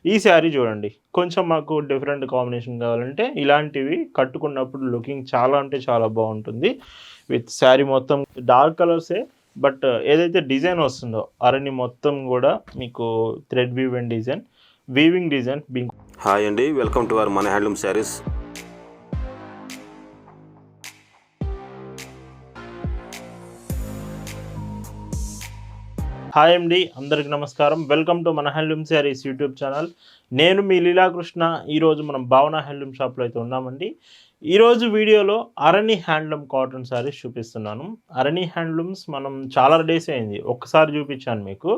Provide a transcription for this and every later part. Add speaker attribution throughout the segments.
Speaker 1: ఈ శారీ చూడండి. కొంచెం మాకు డిఫరెంట్ కాంబినేషన్ కావాలంటే ఇలాంటివి కట్టుకున్నప్పుడు లుకింగ్ చాలా అంటే చాలా బావుంటుంది. విత్ శారీ మొత్తం డార్క్ కలర్సే బట్ ఏదైతే డిజైన్ వస్తుందో అరణి మొత్తం గూడా మీకు థ్రెడ్ వీవింగ్ డిజైన్
Speaker 2: హాయ్ అండి, వెల్కమ్ టు అవర్ మన హ్యాండ్లూమ్ శారీస్.
Speaker 1: హాయ్ అండి, అందరికి నమస్కారం. వెల్కమ్ టు మన హ్యాండ్లూమ్ శారీస్ యూట్యూబ్ ఛానల్. నేను మీ లీలాకృష్ణ. ఈరోజు మనం భావన హ్యాండ్లూమ్ షాప్లో అయితే ఉన్నామండి. ఈరోజు వీడియోలో అరణి హ్యాండ్లూమ్ కాటన్ శారీస్ చూపిస్తున్నాను. అరణి హ్యాండ్లూమ్స్ మనం చాలా డేస్ అయింది, ఒక్కసారి చూపించాను మీకు,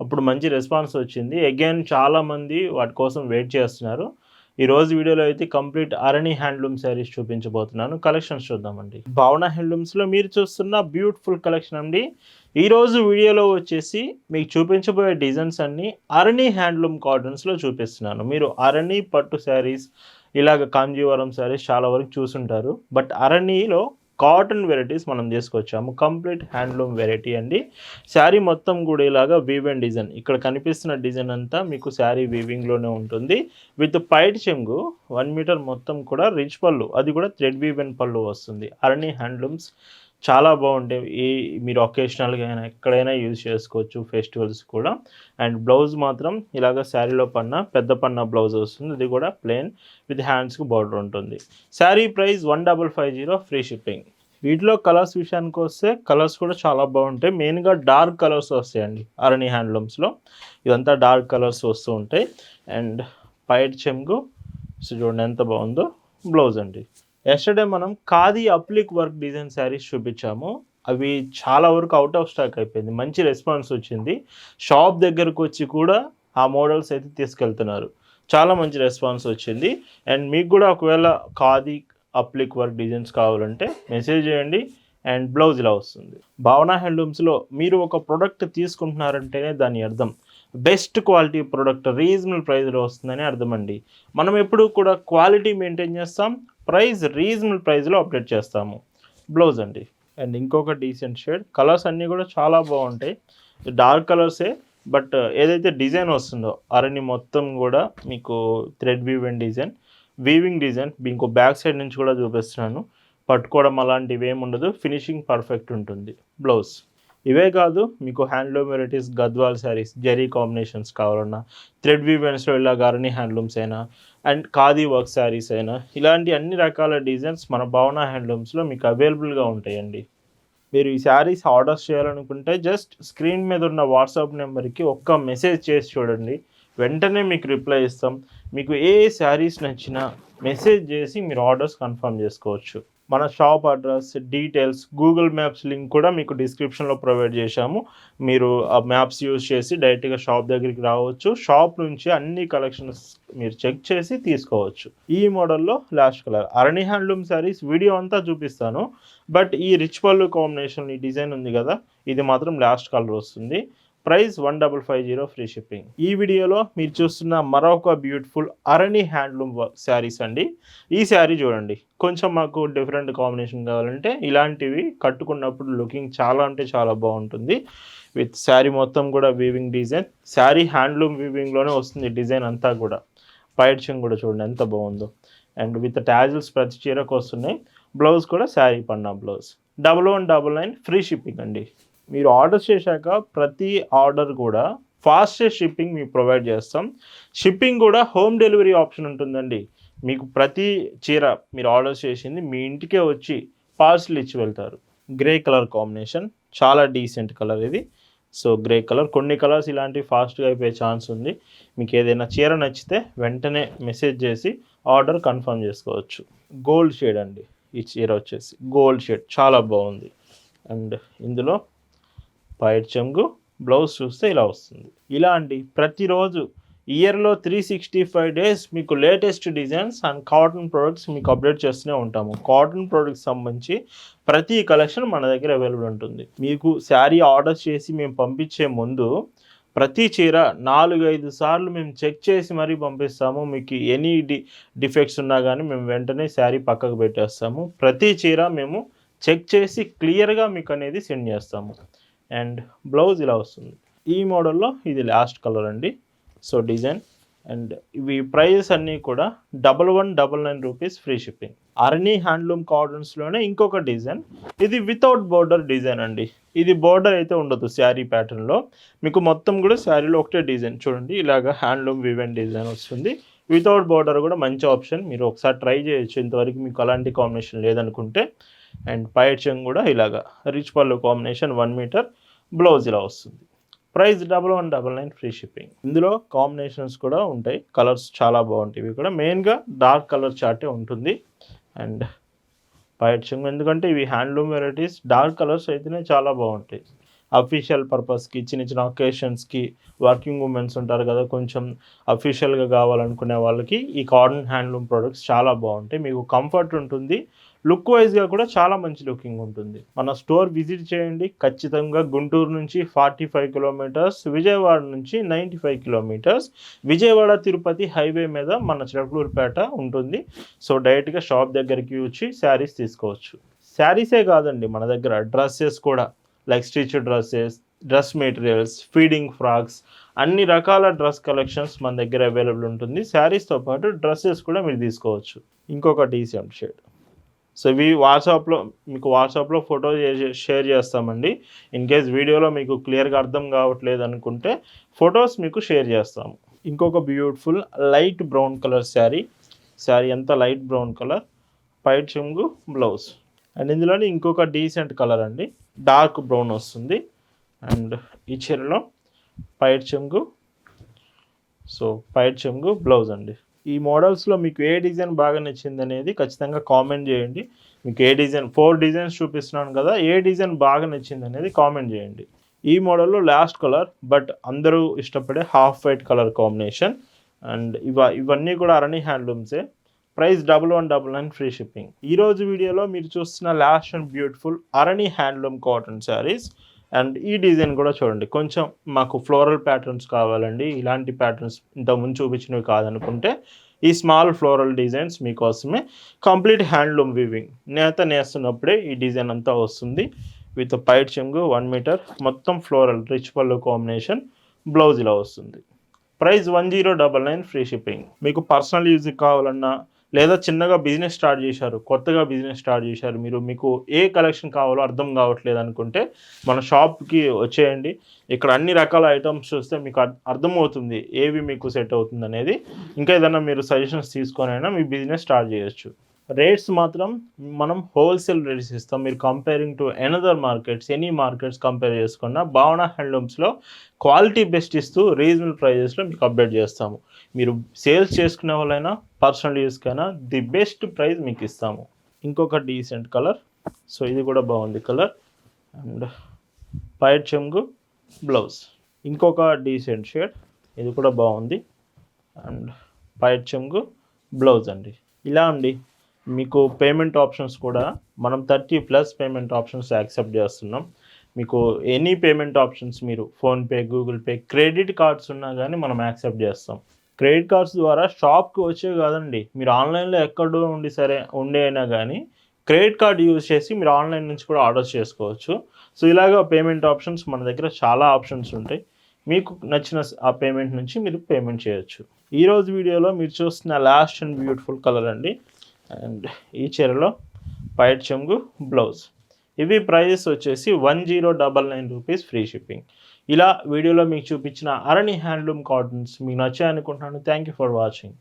Speaker 1: అప్పుడు మంచి రెస్పాన్స్ వచ్చింది. అగైన్ చాలామంది వాటి కోసం వెయిట్ చేస్తున్నారు. ఈరోజు వీడియోలో అయితే కంప్లీట్ అరణి హ్యాండ్లూమ్ శారీస్ చూపించబోతున్నాను. కలెక్షన్స్ చూద్దామండి. భావన హ్యాండ్లూమ్స్లో మీరు చూస్తున్న బ్యూటిఫుల్ కలెక్షన్ అండి. ఈరోజు వీడియోలో వచ్చేసి మీకు చూపించబోయే డిజైన్స్ అన్నీ అరణి హ్యాండ్లూమ్ కాటన్స్లో చూపిస్తున్నాను. మీరు అరణి పట్టు శారీస్, ఇలాగ కాంజీవరం శారీస్ చాలా వరకు చూసుంటారు. బట్ అరణిలో కాటన్ వెరైటీస్ మనం తీసుకొచ్చాము. కంప్లీట్ హ్యాండ్లూమ్ వెరైటీ అండి. శారీ మొత్తం కూడా ఇలాగా వీవ్ అండ్ డిజైన్, ఇక్కడ కనిపిస్తున్న డిజైన్ అంతా మీకు శారీ వీవింగ్లోనే ఉంటుంది. విత్ పైట్ చెంగు 1 మీటర్ మొత్తం కూడా రిచ్ పళ్ళు, అది కూడా థ్రెడ్ వీవ్ అండ్ పళ్ళు వస్తుంది. అరణి హ్యాండ్లూమ్స్ చాలా బాగుంటాయి. మీరు ఒకేషనల్గా అయినా ఎక్కడైనా యూజ్ చేసుకోవచ్చు, ఫెస్టివల్స్ కూడా. అండ్ బ్లౌజ్ మాత్రం ఇలాగ శారీలో పెద్ద పన్న బ్లౌజ్ వస్తుంది. ఇది కూడా ప్లెయిన్ విత్ హ్యాండ్స్కి బార్డర్ ఉంటుంది. Sari price 1550, free shipping. వీటిలో కలర్స్ విషయానికి వస్తే కలర్స్ కూడా చాలా బాగుంటాయి. మెయిన్గా డార్క్ కలర్స్ వస్తాయండి అరణి హ్యాండ్లూమ్స్లో. ఇదంతా డార్క్ కలర్స్ వస్తూ ఉంటాయి. అండ్ పైట్ చెంగు చూడండి ఎంత బాగుందో. బ్లౌజ్ అండి. ఎస్టర్డే మనం ఖాదీ అప్లిక్ వర్క్ డిజైన్ శారీస్ చూపించాము. అవి చాలా వరకు అవుట్ ఆఫ్ స్టాక్ అయిపోయింది. మంచి రెస్పాన్స్ వచ్చింది. షాప్ దగ్గరకు వచ్చి కూడా ఆ మోడల్స్ అయితే తీసుకెళ్తున్నారు. చాలా మంచి రెస్పాన్స్ వచ్చింది. అండ్ మీకు కూడా ఒకవేళ ఖాదీ అప్లిక్ వర్క్ డిజైన్స్ కావాలంటే మెసేజ్ చేయండి. అండ్ బ్లౌజ్ ఇలా వస్తుంది. భావన హ్యాండ్లూమ్స్లో మీరు ఒక ప్రోడక్ట్ తీసుకుంటున్నారంటేనే దాని అర్థం బెస్ట్ క్వాలిటీ ప్రోడక్ట్ రీజనబుల్ ప్రైస్లో వస్తుందని అర్థం అండి. మనం ఎప్పుడు కూడా క్వాలిటీ మెయింటైన్ చేస్తాం, ప్రైస్ రీజనబుల్ ప్రైస్లో అప్డేట్ చేస్తాము. బ్లౌజ్ అండి. అండ్ ఇంకొక డీసెంట్ షేడ్. కలర్స్ అన్నీ కూడా చాలా బాగుంటాయి. డార్క్ కలర్సే బట్ ఏదైతే డిజైన్ వస్తుందో అరణి మొత్తం కూడా మీకు థ్రెడ్ వీవింగ్ డిజైన్ ఇంకో బ్యాక్ సైడ్ నుంచి కూడా చూపిస్తున్నాను. పట్టుకోవడం అలాంటివి ఏమి ఉండదు, ఫినిషింగ్ పర్ఫెక్ట్ ఉంటుంది. బ్లౌజ్. ఇవే కాదు, మీకు handloom varieties, Gadwal saris, zari combinations కావాలన్నా, థ్రెడ్ వీవెన్స్లో ఇలా అరణి హ్యాండ్లూమ్స్ అయినా, అండ్ ఖాదీ వర్క్ శారీస్ అయినా, ఇలాంటి అన్ని రకాల డిజైన్స్ మన భావన హ్యాండ్లూమ్స్లో మీకు అవైలబుల్గా ఉంటాయండి. మీరు ఈ శారీస్ ఆర్డర్స్ చేయాలనుకుంటే జస్ట్ స్క్రీన్ మీద ఉన్న వాట్సాప్ నెంబర్కి ఒక్క మెసేజ్ చేసి చూడండి, వెంటనే మీకు రిప్లై ఇస్తాం. మీకు ఏ శారీస్ నచ్చినా మెసేజ్ చేసి మీరు ఆర్డర్స్ కన్ఫర్మ్ చేసుకోవచ్చు. మన shop address, details, Google maps link కూడా మీకు డిస్క్రిప్షన్లో ప్రొవైడ్ చేశాము. మీరు ఆ మ్యాప్స్ యూజ్ చేసి డైరెక్ట్గా షాప్ దగ్గరికి రావచ్చు. షాప్ నుంచి అన్ని కలెక్షన్స్ మీరు చెక్ చేసి తీసుకోవచ్చు. ఈ మోడల్లో లాస్ట్ కలర్ అరణి హ్యాండ్లూమ్ శారీస్ వీడియో అంతా చూపిస్తాను. బట్ ఈ రిచ్ పళ్ళు కాంబినేషన్ ఈ డిజైన్ ఉంది కదా, ఇది మాత్రం లాస్ట్ కలర్ వస్తుంది. Price 1550, free shipping. ఈ వీడియోలో మీరు చూస్తున్న మరొక బ్యూటిఫుల్ అరణి హ్యాండ్లూమ్ శారీస్ అండి. ఈ శారీ చూడండి. కొంచెం మాకు డిఫరెంట్ కాంబినేషన్ కావాలంటే ఇలాంటివి కట్టుకున్నప్పుడు లుకింగ్ చాలా అంటే చాలా బాగుంటుంది. విత్ శారీ మొత్తం కూడా వీవింగ్ డిజైన్, శారీ హ్యాండ్లూమ్ వీవింగ్లోనే వస్తుంది డిజైన్ అంతా కూడా. పైట్ చెంగు కూడా చూడండి ఎంత బాగుందో. అండ్ విత్ టాజిల్స్ ప్రతి చీరకు వస్తున్నాయి. బ్లౌజ్ కూడా శారీ పన్నా బ్లౌజ్. 1199, ఫ్రీ షిప్పింగ్ అండి. మీరు ఆర్డర్ చేశాక ప్రతి ఆర్డర్ కూడా ఫాస్టెస్ట్ షిప్పింగ్ మీకు ప్రొవైడ్ చేస్తాం. షిప్పింగ్ కూడా హోమ్ డెలివరీ ఆప్షన్ ఉంటుందండి. మీకు ప్రతి చీర మీరు ఆర్డర్ చేసింది మీ ఇంటికే వచ్చి పార్సల్ ఇచ్చి వెళ్తారు. గ్రే కలర్ కాంబినేషన్, చాలా డీసెంట్ కలర్ ఇది. సో గ్రే కలర్, కొన్ని కలర్స్ ఇలాంటివి ఫాస్ట్గా అయిపోయే ఛాన్స్ ఉంది. మీకు ఏదైనా చీర నచ్చితే వెంటనే మెసేజ్ చేసి ఆర్డర్ కన్ఫర్మ్ చేసుకోవచ్చు. గోల్డ్ షేడ్ అండి. ఈ చీర వచ్చేసి గోల్డ్ షేడ్ చాలా బాగుంది. అండ్ ఇందులో పైట్ చెంగు, బ్లౌజ్ చూస్తే ఇలా వస్తుంది. ఇలా అండి, ప్రతిరోజు ఇయర్లో 365 days మీకు latest designs and cotton products మీకు అప్డేట్ చేస్తూనే ఉంటాము. కాటన్ ప్రోడక్ట్స్ సంబంధించి ప్రతి కలెక్షన్ మన దగ్గర అవైలబుల్ ఉంటుంది. మీకు శారీ ఆర్డర్ చేసి మేము పంపించే ముందు ప్రతి చీర 4-5 సార్లు మేము చెక్ చేసి మరీ పంపిస్తాము. మీకు ఎనీ డిఫెక్ట్స్ ఉన్నా కానీ మేము వెంటనే శారీ పక్కకు పెట్టేస్తాము. ప్రతి చీర మేము చెక్ చేసి క్లియర్గా మీకు అనేది సెండ్ చేస్తాము. అండ్ బ్లౌజ్ ఇలా వస్తుంది. ఈ మోడల్లో ఇది లాస్ట్ కలర్ అండి. సో డిజైన్ అండ్ ఇవి ప్రైజెస్ అన్నీ కూడా 1199 రూపీస్ ఫ్రీ షిప్పింగ్. అరణి హ్యాండ్లూమ్ కాటన్స్లోనే ఇంకొక డిజైన్, ఇది వితౌట్ బోర్డర్ డిజైన్ అండి. ఇది బోర్డర్ అయితే ఉండదు శారీ ప్యాటర్న్లో, మీకు మొత్తం కూడా శారీలో ఒకటే డిజైన్ చూడండి, ఇలాగ హ్యాండ్లూమ్ వివెన్ డిజైన్ వస్తుంది. వితౌట్ బోర్డర్ కూడా మంచి ఆప్షన్, మీరు ఒకసారి ట్రై చేయొచ్చు. ఇంతవరకు మీకు అలాంటి కాంబినేషన్ లేదనుకుంటే. అండ్ పైచం కూడా ఇలాగా రిచ్ పళ్ళు కాంబినేషన్ 1 మీటర్, బ్లౌజ్ ఇలా వస్తుంది. Price 1199 free shipping. ఇందులో కాంబినేషన్స్ కూడా ఉంటాయి, కలర్స్ చాలా బాగుంటాయి. ఇవి కూడా మెయిన్గా డార్క్ కలర్ చార్టే ఉంటుంది. అండ్ పైచం ఎందుకంటే ఇవి హ్యాండ్లూమ్ వెరైటీస్, డార్క్ కలర్స్ అయితేనే చాలా బాగుంటాయి. అఫీషియల్ పర్పస్కి, చిన్న చిన్న ఒకేషన్స్కి, వర్కింగ్ ఉమెన్స్ ఉంటారు కదా, కొంచెం అఫీషియల్గా కావాలనుకునే వాళ్ళకి ఈ కాటన్ హ్యాండ్లూమ్ ప్రొడక్ట్స్ చాలా బాగుంటాయి. మీకు కంఫర్ట్ ఉంటుంది, లుక్ వైజ్గా కూడా చాలా మంచి లుకింగ్ ఉంటుంది. మన స్టోర్ విజిట్ చేయండి ఖచ్చితంగా. గుంటూరు నుంచి 45 కిలోమీటర్స్, విజయవాడ నుంచి 95 కిలోమీటర్స్. విజయవాడ తిరుపతి హైవే మీద మన చిలకలూరుపేట ఉంటుంది. సో డైరెక్ట్గా షాప్ దగ్గరికి వచ్చి శారీస్ తీసుకోవచ్చు. శారీసే కాదండి, మన దగ్గర డ్రెస్సెస్ కూడా, like stitch dresses, dress materials, feeding frocks, అన్ని రకాల డ్రెస్ కలెక్షన్స్ మన దగ్గర అవైలబుల్ ఉంటుంది. శారీస్తో పాటు డ్రెస్సెస్ కూడా మీరు తీసుకోవచ్చు. ఇంకొక డీసెంట్ షేడ్. సో ఇవి వాట్సాప్లో ఫోటో షేర్ చేస్తామండి. ఇన్ కేస్ వీడియోలో మీకు క్లియర్గా అర్థం కావట్లేదు అనుకుంటే ఫొటోస్ మీకు షేర్ చేస్తాము. ఇంకొక beautiful light brown colour sari అంతా లైట్ బ్రౌన్ కలర్, పైట్ చెంగు, బ్లౌజ్. అండ్ ఇందులోని ఇంకొక డీసెంట్ కలర్ అండి, డార్క్ బ్రౌన్ వస్తుంది. అండ్ ఈ చీరలో పైట్ చెంగు, బ్లౌజ్ అండి. ఈ మోడల్స్లో మీకు ఏ డిజైన్ బాగా నచ్చింది అనేది ఖచ్చితంగా కామెంట్ చేయండి. మీకు ఏ డిజైన్, 4 డిజైన్స్ చూపిస్తున్నాను కదా, ఏ డిజైన్ బాగా నచ్చింది అనేది కామెంట్ చేయండి. ఈ మోడల్లో లాస్ట్ కలర్, బట్ అందరూ ఇష్టపడే half white colour combination. And ఇవన్నీ కూడా అరణి హ్యాండ్లూమ్సే. Price 1199 free shipping. ఈరోజు వీడియోలో మీరు చూస్తున్న last and beautiful Arani handloom cotton saris. And ఈ డిజైన్ కూడా చూడండి, కొంచెం మాకు ఫ్లోరల్ ప్యాటర్న్స్ కావాలండి, ఇలాంటి ప్యాటర్న్స్ ఇంతకుముందు చూపించినవి కాదనుకుంటే ఈ స్మాల్ ఫ్లోరల్ డిజైన్స్ మీకోసమే. కంప్లీట్ హ్యాండ్లూమ్ వీవింగ్, నేస్తున్నప్పుడే ఈ డిజైన్ అంతా వస్తుంది. విత్ పైట్ చెంగు 1 మీటర్, మొత్తం ఫ్లోరల్ రిచ్ పళ్ళు కాంబినేషన్, బ్లౌజ్ ఇలా వస్తుంది. Price 1099 free shipping. మీకు పర్సనల్ యూజ్కి కావాలన్నా, లేదా చిన్నగా బిజినెస్ స్టార్ట్ చేశారు, కొత్తగా బిజినెస్ స్టార్ట్ చేశారు, మీకు ఏ కలెక్షన్ కావాలో అర్థం కావట్లేదు అనుకుంటే మన షాప్కి వచ్చేయండి. ఇక్కడ అన్ని రకాల ఐటమ్స్ చూస్తే మీకు అర్థమవుతుంది ఏవి మీకు సెట్ అవుతుంది అనేది. ఇంకా ఏదైనా మీరు సజెషన్స్ తీసుకొనైనా మీ బిజినెస్ స్టార్ట్ చేయొచ్చు. రేట్స్ మాత్రం మనం హోల్సేల్ రేట్స్ ఇస్తాం. మీరు comparing to another markets, any markets compare చేసుకున్నా భావన హ్యాండ్లూమ్స్లో క్వాలిటీ బెస్ట్ ఇస్తూ రీజనబుల్ ప్రైజెస్లో మీకు అప్డేట్ చేస్తాము. మీరు సేల్స్ చేసుకునే వాళ్ళైనా పర్సనల్ యూస్కైనా ది బెస్ట్ ప్రైస్ మీకు ఇస్తాము. ఇంకొక డీసెంట్ కలర్, సో ఇది కూడా బాగుంది కలర్. అండ్ పైట్ చెంగు, బ్లౌజ్. ఇంకొక డీసెంట్ షేడ్, ఇది కూడా బాగుంది. అండ్ పైట్ చెంగు, బ్లౌజ్ అండి. ఇలా అండి. మీకు పేమెంట్ ఆప్షన్స్ కూడా మనం 30+ పేమెంట్ ఆప్షన్స్ యాక్సెప్ట్ చేస్తున్నాం. మీకు ఎనీ పేమెంట్ ఆప్షన్స్, మీరు PhonePe, Google pay, credit cards ఉన్నా కానీ మనం యాక్సెప్ట్ చేస్తాం. క్రెడిట్ కార్డ్స్ ద్వారా షాప్కి వచ్చే కాదండి, మీరు ఆన్లైన్లో ఎక్కడో ఉండే అయినా కానీ క్రెడిట్ కార్డ్ యూజ్ చేసి మీరు ఆన్లైన్ నుంచి కూడా ఆర్డర్స్ చేసుకోవచ్చు. సో ఇలాగ పేమెంట్ ఆప్షన్స్ మన దగ్గర చాలా ఆప్షన్స్ ఉంటాయి. మీకు నచ్చిన ఆ పేమెంట్ నుంచి మీరు పేమెంట్ చేయొచ్చు. ఈరోజు వీడియోలో మీరు చూస్తున్న లాస్ట్ అండ్ బ్యూటిఫుల్ కలర్ అండి. అండ్ ఈ చీరలో పైట్ చెంగు, బ్లౌజ్. ఇవి ప్రైజెస్ వచ్చేసి 1099 రూపీస్ ఫ్రీ షిప్పింగ్. ఇలా వీడియోలో మీకు చూపించిన అరణి హ్యాండ్లూమ్ కాటన్స్ మీకు నచ్చాయనుకుంటున్నాను. Thank you for watching.